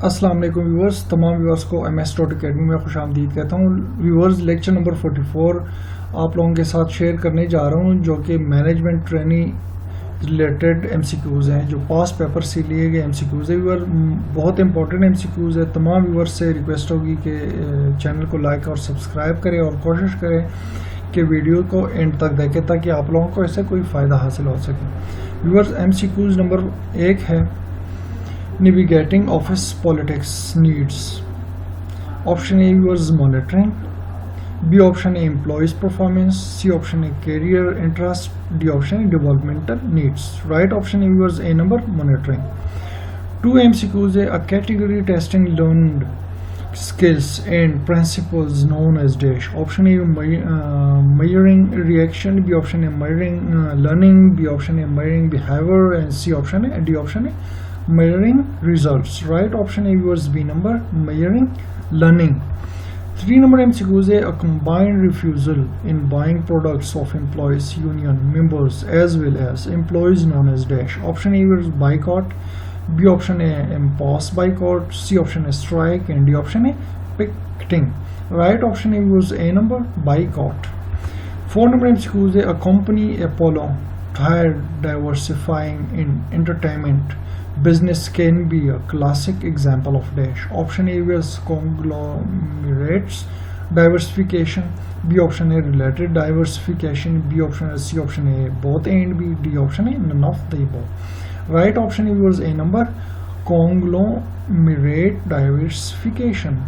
अस्सलाम वालेकुम व्यूअर्स, तमाम व्यूअर्स को MS.Academy में खुश आमदीद कहता हूँ। व्यूअर्स, लेक्चर नंबर 44 आप लोगों के साथ शेयर करने जा रहा हूँ, जो कि मैनेजमेंट ट्रेनिंग रिलेटेड MCQs हैं, जो पास पेपर से लिए गए MCQs है। व्यूअर, बहुत इंपॉर्टेंट MCQs है। तमाम व्यूअर्स से रिक्वेस्ट होगी कि चैनल को लाइक और सब्सक्राइब करें और कोशिश करें कि वीडियो को एंड तक देखें ताकि आप लोगों को इससे कोई फ़ायदा हासिल हो सके। व्यूअर्स, MCQs नंबर 1 है navigating office politics needs. Option A was monitoring, B option A employees performance, C option A career interest, D option A developmental needs. Right option A was A number, monitoring. 2 MCQs a category testing learned skills and principles known as dash. Option A measuring reaction, B option A measuring learning, B option A measuring behavior, and C option A, D option A measuring results. Right option A was B number, measuring learning. 3 number MCQs a combined refusal in buying products of employees union members as well as employees known as dash. Option A was boycott, B option A impulse boycott, C option A strike, and D option A picketing. Right option A was A number, boycott. 4 number MCQs a company Apollo tried diversifying in entertainment business can be a classic example of dash. Option A was conglomerates diversification, B option A related diversification, B option A, C option A both A and B, D option A none of the above. Right option A was A number, conglomerate diversification.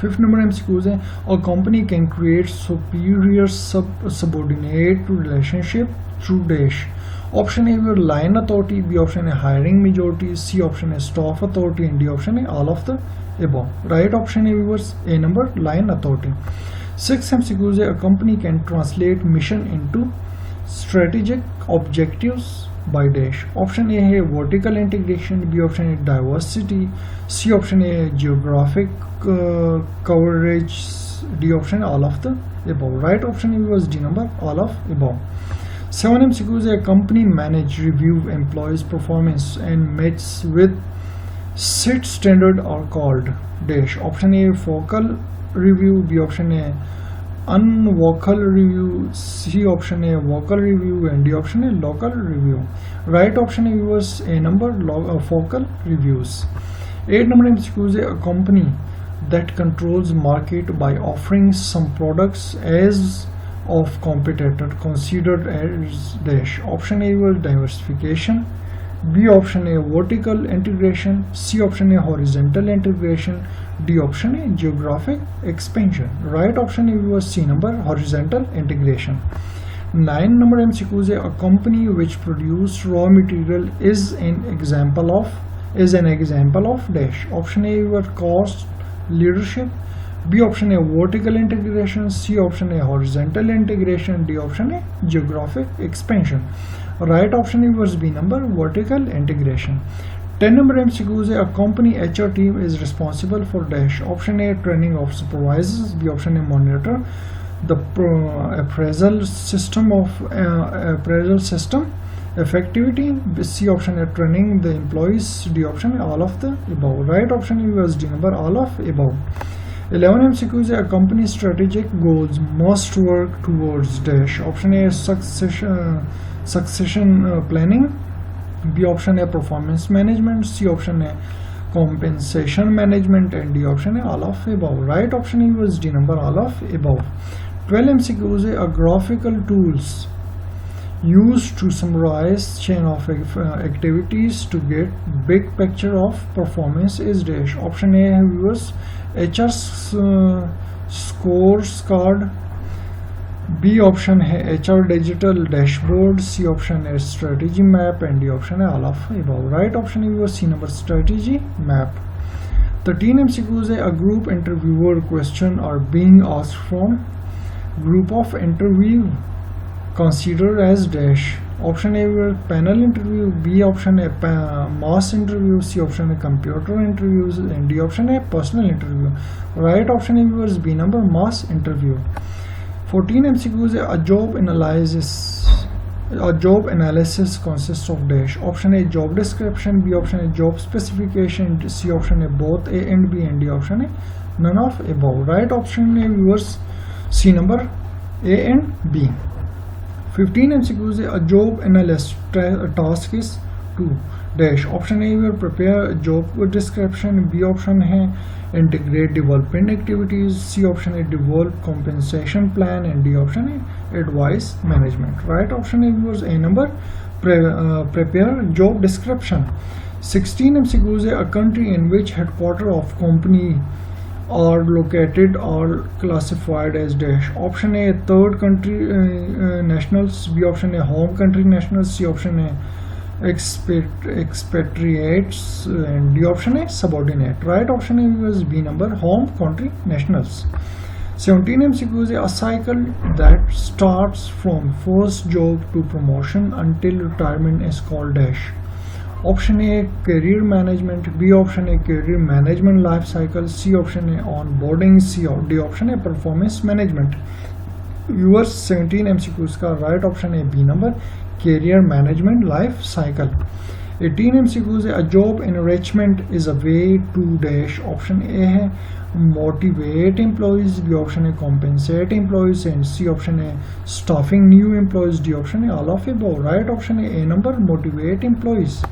5th number MCQs है a company can create superior subordinate relationship through dash. Option A was line authority, B option A hiring majority, C option A staff authority, and D option A all of the above. Right option A was A number, line authority. 6th MCQs a company can translate mission into strategic objectives by dash. Option A है vertical integration, B option A diversity, C option A geographic coverage, D option all of the above. Right option A was D number, all of above. 7 MCQs a company manage review employees performance and meets with set standard are called dash. Option A focal review, B option A unvocal review, C option A vocal review, and D option A local review. Right option A was A number, focal reviews. 8 number MCQs a company that controls market by offering some products as of competitor considered as dash. Option A was diversification, B option A vertical integration, C option A horizontal integration, D option A geographic expansion. Right option A was C number, horizontal integration. 9 number MCQs a company which produce raw material is an example of dash. Option A was cost leadership, B option A vertical integration, C option A horizontal integration, D option A geographic expansion. Right option A was B number, vertical integration. 10 number MCQs a company HR team is responsible for dash. Option A training of supervisors, B option A monitor the appraisal system effectivity, C option A training the employees, D option A all of the above. Right option A was D number, all of above. 11 MCQs a company strategic goals must work towards dash. Option A succession planning, B option A performance management, C option A compensation management, and D option A all of above. Right option A was D number, all of above. 12 MCQs a graphical tools used to summarize chain of activities to get big picture of performance is dash. Option A was HR scorecard, B option है HR digital dashboard, C option है strategy map, and D option है all of above. Right option A was C number, strategy map. 13 MCQs a group interviewer question are being asked from group of interview considered as dash. Option A were panel interview, B option A mass interview, C option A computer interviews, and D option A personal interview. Right option A was B number, mass interview. 14 MCQs a job analysis A job analysis consists of dash. Option A job description, B option A job specification, C option A both A and B, and D option A none of above. Right option A viewers, C number A and B. 15 MCQs. A job analyst task is to dash. Option A will prepare a job description, B option है integrate development activities, C option A develop compensation plan, and D option A advice management. Right option A was A number prepare job description. 16 MCQs. A country in which headquarters of company are located or classified as dash. Option A third country nationals, B option A home country nationals, C option A expatriates, and D option A subordinate. Right option A was B number home country nationals. 17 MCQs. A cycle that starts from first job to promotion until retirement is called dash. Option A career management, B option A career management life cycle, C option A onboarding, D option A performance management. Viewers 17 MCQs का right option A B number career management life cycle. 18 MCQs. A job enrichment is a way to dash. Option A है motivate employees, B option A compensate employees, and C option A staffing new employees, D option A all of above. Right option A number motivate employees.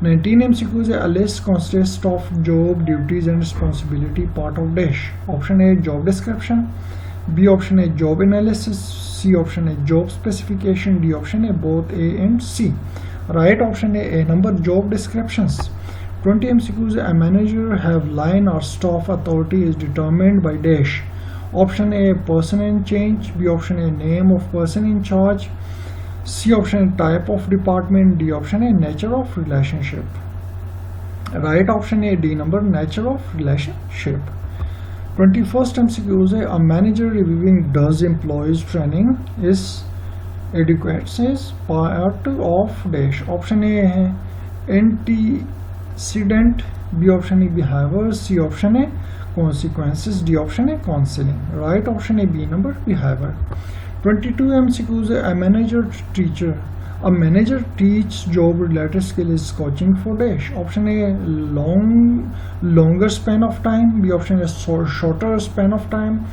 19 MCQs. A list consists of job duties and responsibility part of dash. Option A job description, B option A job analysis, C option A job specification, D option A both A and C. Right option A number job descriptions. 20 MCQs. A manager have line or staff authority is determined by dash. Option A person in change, B option A name of person in charge, C option A type of department, D option A nature of relationship. Right option A D number nature of relationship. 21st MCQs. A manager reviewing does employees training is adequate is part of dash. Option A है antecedent, B option A behavior, C option A consequences, D option A counseling. Right option A B number behavior. 22 MCQs. A manager teacher. A manager teach job related skill is coaching for dash. Option A longer span of time, B option A shorter span of time,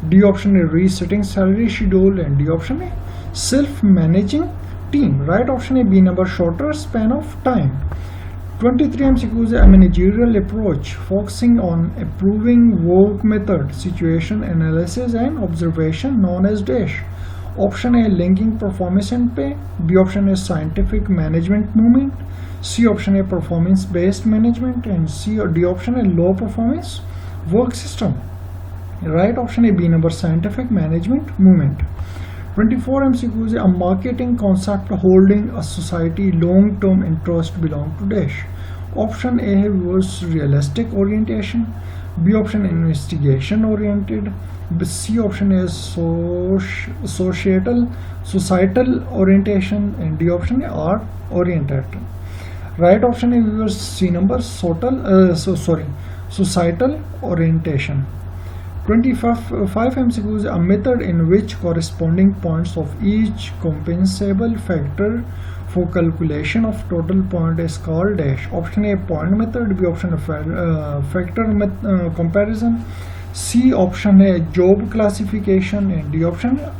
D option A resetting salary schedule, and D option A self-managing team. Right option A B number shorter span of time. 23 MCQs. A managerial approach focusing on improving work method, situation analysis, and observation known as dash. Option A linking performance and pay, B option A scientific management movement, C option A performance based management, and C or D option A low performance work system. Right option A B number scientific management movement. 24 MCQs. A marketing concept holding a society long term interest belong to dash. Option A was realistic orientation, B option investigation oriented, C option is societal orientation, and D option A art oriented. Right option A was C number societal orientation. 25 MCQs. A method in which corresponding points of each compensable factor for calculation of total point is called dash. Option A point method, B option A factor comparison, C option A job classification, and D option A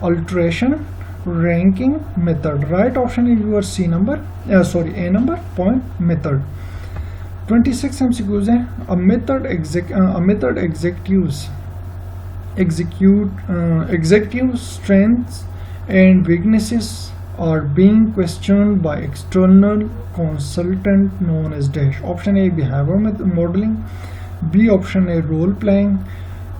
alteration ranking method. Right option is your A number point method. 26 MCQs. A method executive strengths and weaknesses are being questioned by external consultant known as dash. Option A behavior modeling, B option A role playing,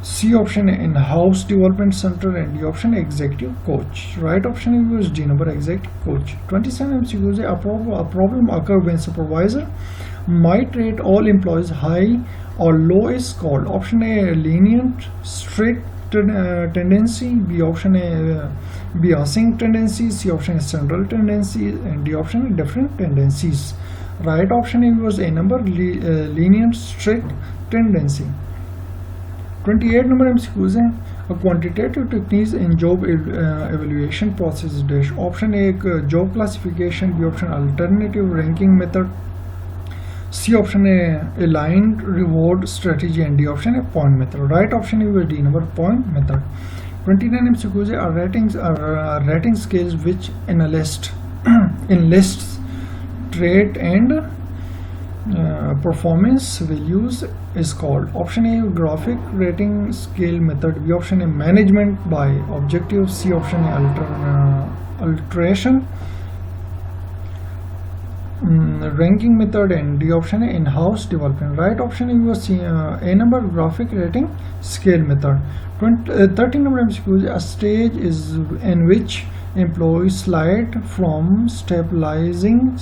C option A in-house development center, and D option A executive coach. Right option is D number executive coach. 27 MCQs. A problem occur when supervisor might rate all employees high or low is called. Option A lenient strict tendency, B option A biasing tendency, C option A central tendency, and D option A different tendencies. Right option A was A number lenient strict tendency. 28 number MCQs. quantitative techniques in job evaluation process dash. Option A job classification, B option alternative ranking method, C option A aligned reward strategy, and D option A point method. Right option is D number, point method. 29 MCQs are rating scales which enlists trait and performance values is called. Option A graphic rating scale method, B option A management by objective, C option A alteration ranking method, and D option A in-house development. Right option is A number graphic rating scale method. 13 number MCQs, a stage is in which employees slide from stabilizing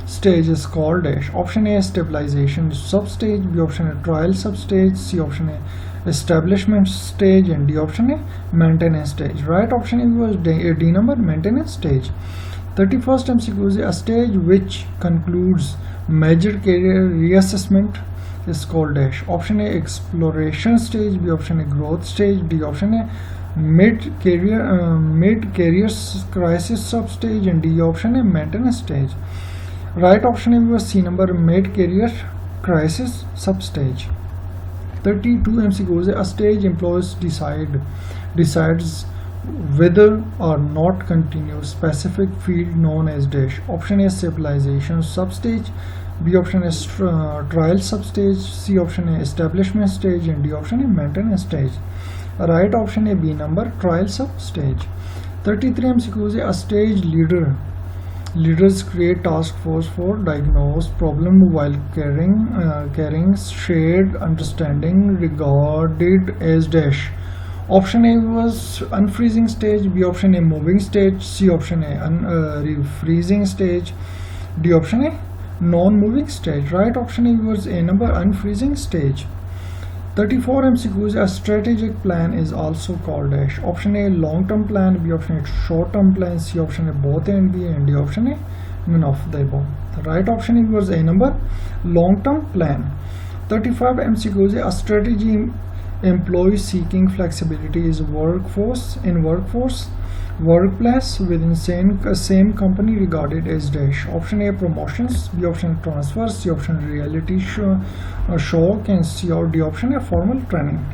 stage is called dash. Option A stabilization substage, B option A trial substage, C option A establishment stage, and D option A maintenance stage. Right option was D number, maintenance stage. 31st MCQ is a stage which concludes major career reassessment is called dash. Option A exploration stage, B option A growth stage, D option A mid career crisis substage, and D option A maintenance stage. Right option was C number, mid career crisis substage. 32 MCQs, a stage employees decides whether or not continue specific field known as dash. Option A stabilization substage, B option is trial substage, C option A establishment stage, and D option A maintenance stage. Right option A B number, trial substage. 33 MCQs, a stage leaders create task force for diagnose problem while carrying shared understanding regarded as dash. Option A was unfreezing stage, B option A moving stage, C option A refreezing stage, D option A non-moving stage. Right option A was A number, unfreezing stage. 34 MCQs, a strategic plan is also called dash. Option A long-term plan, B option A short-term plan, C option A both A and B, and D option A none of the above. The right option was A number, long-term plan. 35 MCQs, a strategy employee seeking flexibility is workforce workplace within same company regarded as dash. Option A promotions, B option transfers, C option reality show and C or D option A formal training.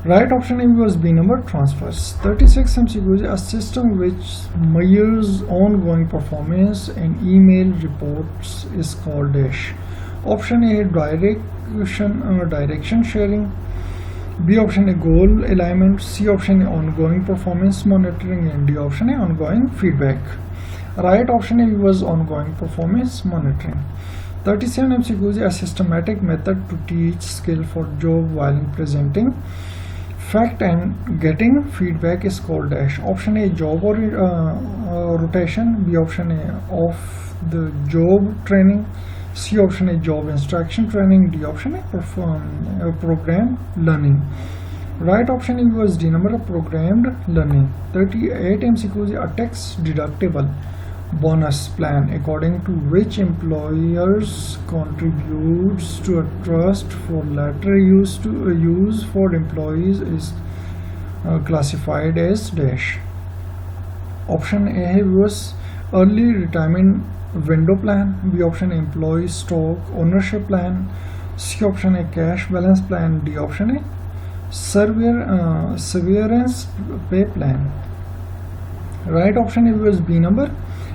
Right option A was B number, transfers. 36 MCQs, a system which measures ongoing performance and email reports is called dash. Option A direction sharing, B option A goal alignment, C option A ongoing performance monitoring, and D option A ongoing feedback. Right option A was ongoing performance monitoring. 37 MCQs, a systematic method to teach skill for job while presenting fact and getting feedback is called dash. Option A job or rotation, B option A off the job training, C option A job instruction training, D option A program learning. Right option A was D number, programmed learning. 38 MCQs, a tax deductible bonus plan according to which employers contributes to a trust for later use for employees is classified as dash. Option A was early retirement window plan, B option employee stock ownership plan, C option a cash balance plan, D option a severance pay plan. Right option was B number,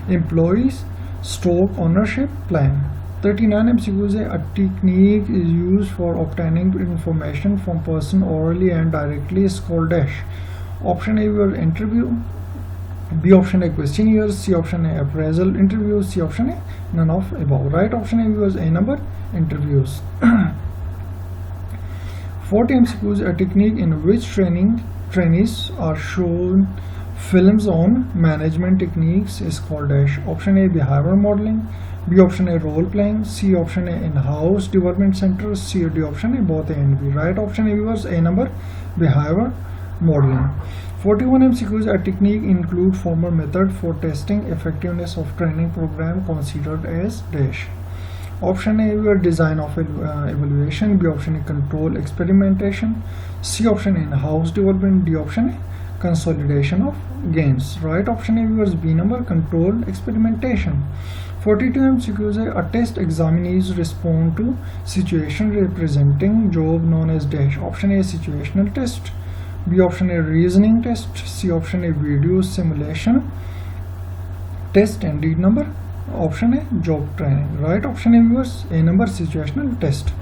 employees stock ownership plan. 39 MCQs, a technique is used for obtaining information from person orally and directly is called dash. Option A was interview, B option A questionnaire, C option A appraisal interview, C option A none of above. Right option A was A number, interviews. 40 MCQs, a technique in which trainees are shown films on management techniques is called dash. Option A behavior modeling, B option A role playing, C option A in-house development center, C or D option A both A and B. Right option A was A number, behavior modeling. 41 MCQs, a technique include formal method for testing effectiveness of training program considered as dash. Option A viewer design of evaluation, B option A control experimentation, C option in house development, D option A consolidation of gains. Right option A viewers, B number controlled experimentation. 42 MCQs है, a test examinees respond to situation representing job known as dash. Option A situational test, B option A reasoning test, C option A video simulation test, and D number option A job training. Right option A viewers, A number situational test.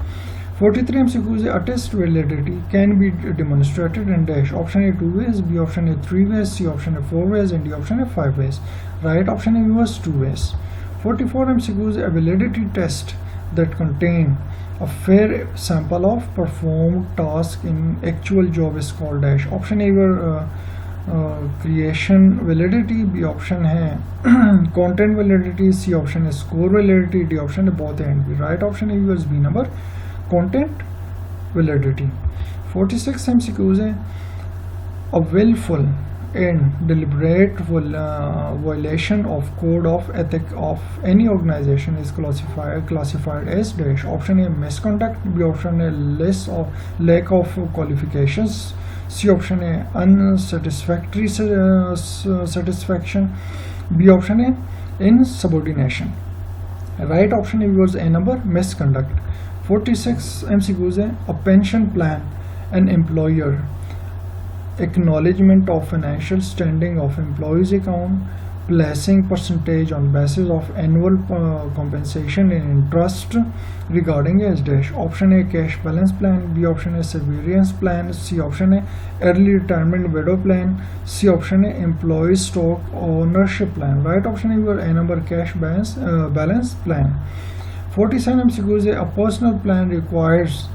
43 MCQs, a test validity can be demonstrated in dash. Option A 2 ways, B option A 3 ways, C option A 4 ways, and D option A 5 ways. Right option A was 2 ways. 44 MCQs, a validity test that contain a fair sample of performed task in actual job is called dash. Option A were creation validity, B option है content validity, C option is score validity, D option है both A and B. Right option A was B number content validity. 46 MCQs है, a willful and deliberate violation of code of ethics of any organization is classified as dash. Option A misconduct, B option A lack of qualifications, C option A unsatisfactory satisfaction, B option A insubordination. Right option A was A number misconduct. 46 MCQs है, a pension plan, an employer acknowledgement of financial standing of employees account, placing percentage on basis of annual compensation and interest regarding as dash. Option A cash balance plan, B option A severance plan, C option A early retirement widow plan, C option A employee stock ownership plan. Right option A A number cash balance plan. 47 MCQs, a personal plan requires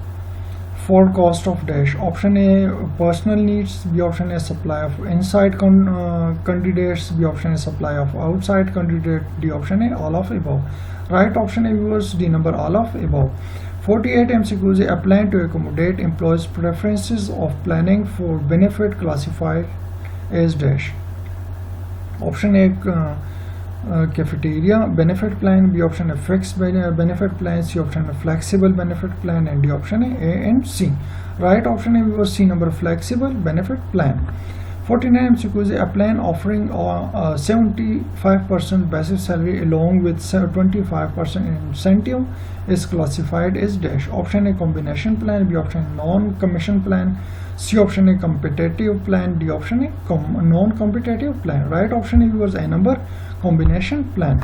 forecast of dash. Option A personal needs, B option A supply of inside candidates, B option A supply of outside candidate, D option A all of above. Right option A viewers, D number all of above. 48 MCQs, a plan to accommodate employees preferences of planning for benefit classified as dash. Option A cafeteria benefit plan, B option A fixed benefit plan, C option A flexible benefit plan, and D option A and C. Right option A was C number flexible benefit plan. 49 MCQs, a plan offering a 75% basic salary along with 25% incentive is classified as dash. Option A combination plan, B option non-commission plan, C option A competitive plan, D option A non-competitive plan. Right option A was A number combination plan.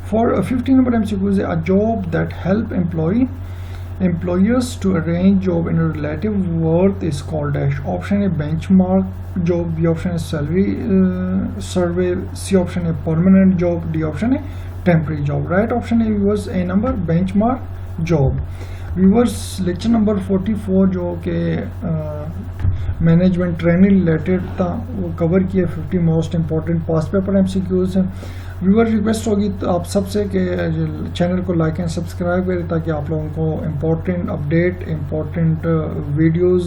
For 15 number MCQs, a job that help employers to arrange job in a relative worth is called dash. Option A benchmark job, B option A salary survey, C option A permanent job, D option A temporary job. Right option A was A number benchmark job. Viewers lecture number 44 जो कि management training related था वो cover किया। 50 most important past paper MCQs हैं। Viewer request होगी तो आप सबसे कि चैनल को लाइक एंड सब्सक्राइब करें ताकि आप लोगों को important update, important videos,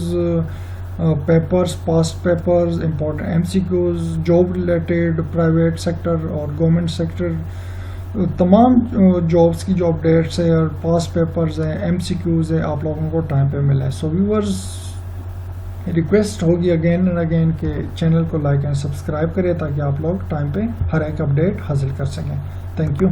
papers, past papers, important MCQs, job related, private sector और गवर्नमेंट सेक्टर तमाम जॉब्स की जो अपडेट्स है और पास्ट पेपर्स हैं, MCQs है, आप लोगों को टाइम पे मिला है। सो व्यूवर्स रिक्वेस्ट होगी अगेन एंड अगेन कि चैनल को लाइक एंड सब्सक्राइब करें ताकि आप लोग टाइम पे हर एक अपडेट हासिल कर सकें। Thank you.